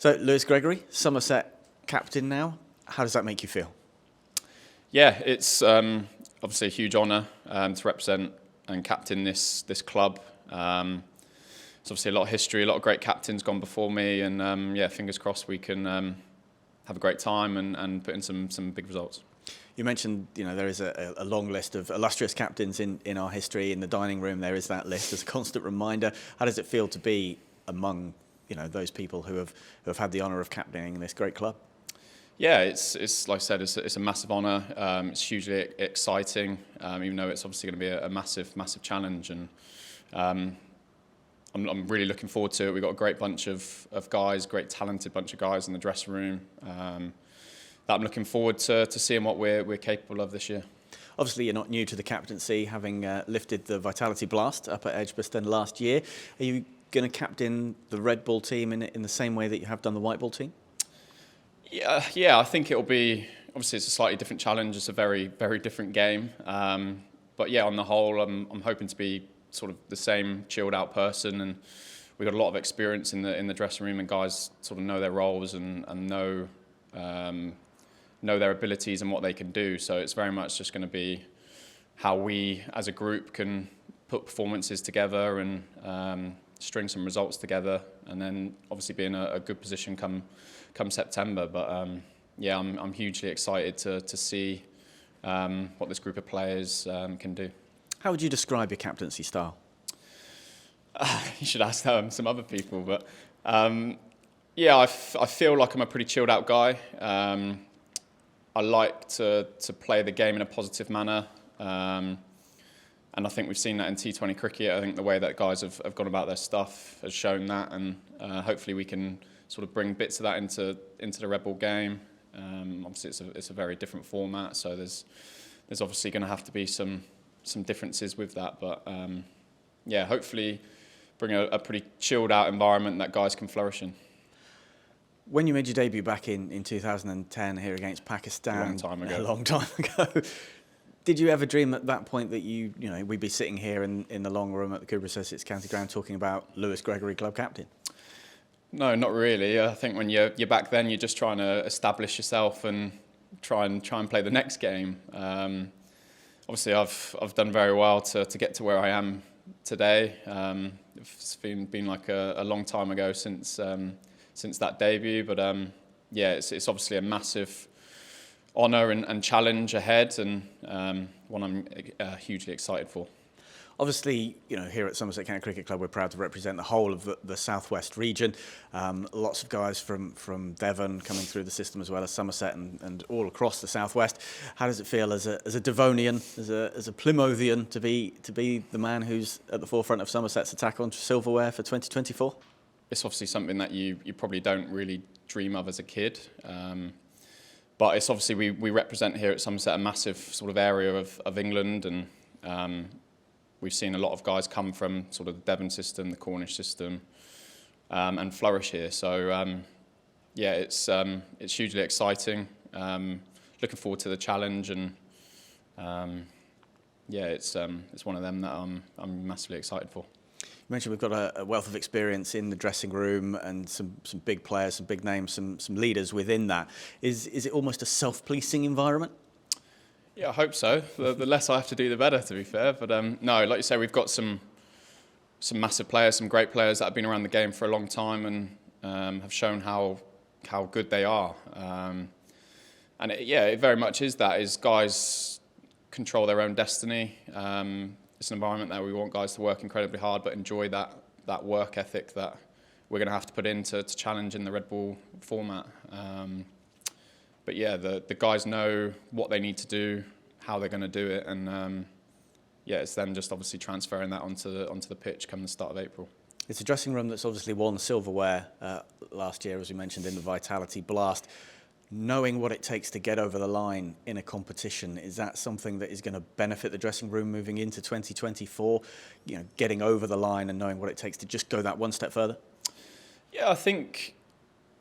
So, Lewis Gregory, Somerset Captain now. How does that make you feel? Yeah, it's obviously a huge honour to represent and captain this club. It's obviously a lot of history, a lot of great captains gone before me, and yeah, fingers crossed we can have a great time and put in some big results. You mentioned, there is a long list of illustrious captains in our history. In the dining room, there is that list as a constant reminder. How does it feel to be among, those people who have had the honour of captaining this great club? Yeah, it's like I said, it's a massive honour. It's hugely exciting, even though it's obviously going to be a massive challenge. And I'm really looking forward to it. We've got a great bunch of guys, great talented bunch of guys in the dressing room. That I'm looking forward to seeing what we're capable of this year. Obviously, you're not new to the captaincy, having lifted the Vitality Blast up at Edgbaston last year. Are you going to captain the Red Bull team in the same way that you have done the White Bull team? Yeah, I think it'll be, obviously it's a slightly different challenge. It's a very, very different game. But yeah, on the whole, I'm hoping to be sort of the same chilled out person, and we've got a lot of experience in the dressing room, and guys sort of know their roles and know their abilities and what they can do. So it's very much just going to be how we as a group can put performances together and string some results together, and then obviously be in a good position come September. But yeah, I'm hugely excited to see what this group of players can do. How would you describe your captaincy style? You should ask some other people, but yeah, I feel like I'm a pretty chilled out guy. I like to play the game in a positive manner, and I think we've seen that in T20 cricket. I think the way that guys have gone about their stuff has shown that, and hopefully we can sort of bring bits of that into the Red Bull game. Obviously, it's a very different format, so there's obviously going to have to be some differences with that. But yeah, hopefully bring a pretty chilled out environment that guys can flourish in. When you made your debut back in 2010 here against Pakistan, a long time ago, did you ever dream at that point that we'd be sitting here in the long room at the Cooper Associates County Ground talking about Lewis Gregory, club captain? No, not really. I think when you're back then, you're just trying to establish yourself and try and play the next game. Obviously, I've done very well to get to where I am today. It's been like a long time ago since that debut, but yeah, it's obviously a massive honour and challenge ahead, and one I'm hugely excited for. Obviously, here at Somerset County Cricket Club, we're proud to represent the whole of the southwest region. Lots of guys from Devon coming through the system, as well as Somerset and all across the southwest. How does it feel as a Devonian, as a Plymouthian, to be the man who's at the forefront of Somerset's attack on silverware for 2024? It's obviously something that you probably don't really dream of as a kid. But it's obviously we represent here at Somerset a massive sort of area of England, and we've seen a lot of guys come from sort of the Devon system, the Cornish system, and flourish here. So yeah, it's hugely exciting. Looking forward to the challenge, and yeah, it's one of them that I'm massively excited for. You mentioned we've got a wealth of experience in the dressing room and some big players, some big names, some leaders within that. Is it almost a self-policing environment? Yeah, I hope so. The less I have to do, the better, to be fair. But no, like you say, we've got some massive players, some great players that have been around the game for a long time and have shown how good they are. And it very much is that, is guys control their own destiny. It's an environment that we want guys to work incredibly hard, but enjoy that work ethic that we're going to have to put in to challenge in the Red Bull format. But yeah, the guys know what they need to do, how they're going to do it, and yeah, it's then just obviously transferring that onto the pitch come the start of April. It's a dressing room that's obviously won silverware last year, as we mentioned, in the Vitality Blast. Knowing what it takes to get over the line in a competition, is that something that is going to benefit the dressing room moving into 2024? Getting over the line and knowing what it takes to just go that one step further? Yeah, I think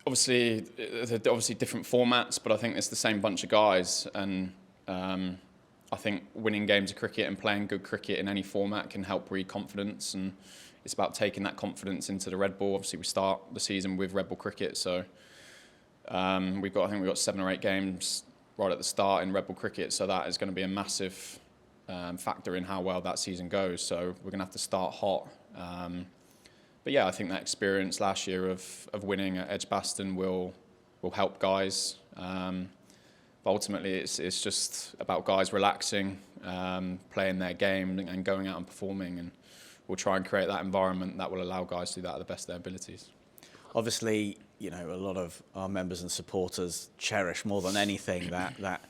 obviously different formats, but I think it's the same bunch of guys, and I think winning games of cricket and playing good cricket in any format can help breed confidence, and it's about taking that confidence into the Red Bull. Obviously, we start the season with Red Bull cricket, so I think we've got 7 or 8 games right at the start in Red Bull cricket, so that is going to be a massive factor in how well that season goes. So we're going to have to start hot. But yeah, I think that experience last year of winning at Edgbaston will help guys. But ultimately, it's just about guys relaxing, playing their game and going out and performing, and we'll try and create that environment that will allow guys to do that at the best of their abilities. Obviously, a lot of our members and supporters cherish more than anything that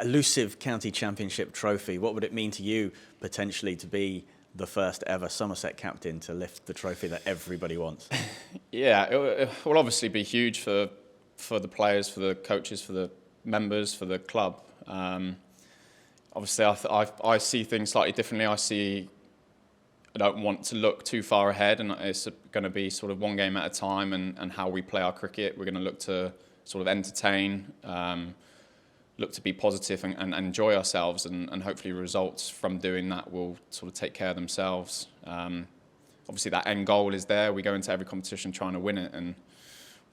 elusive county championship trophy. What would it mean to you potentially to be the first ever Somerset captain to lift the trophy that everybody wants? Yeah, it will obviously be huge for the players, for the coaches, for the members, for the club. Obviously, I see things slightly differently. I don't want to look too far ahead, and it's going to be sort of one game at a time, and how we play our cricket. We're going to look to sort of entertain, look to be positive and enjoy ourselves, and hopefully results from doing that will sort of take care of themselves. Obviously, that end goal is there. We go into every competition trying to win it, and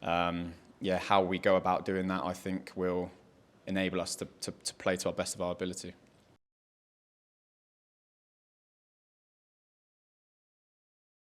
how we go about doing that, I think, will enable us to play to our best of our ability.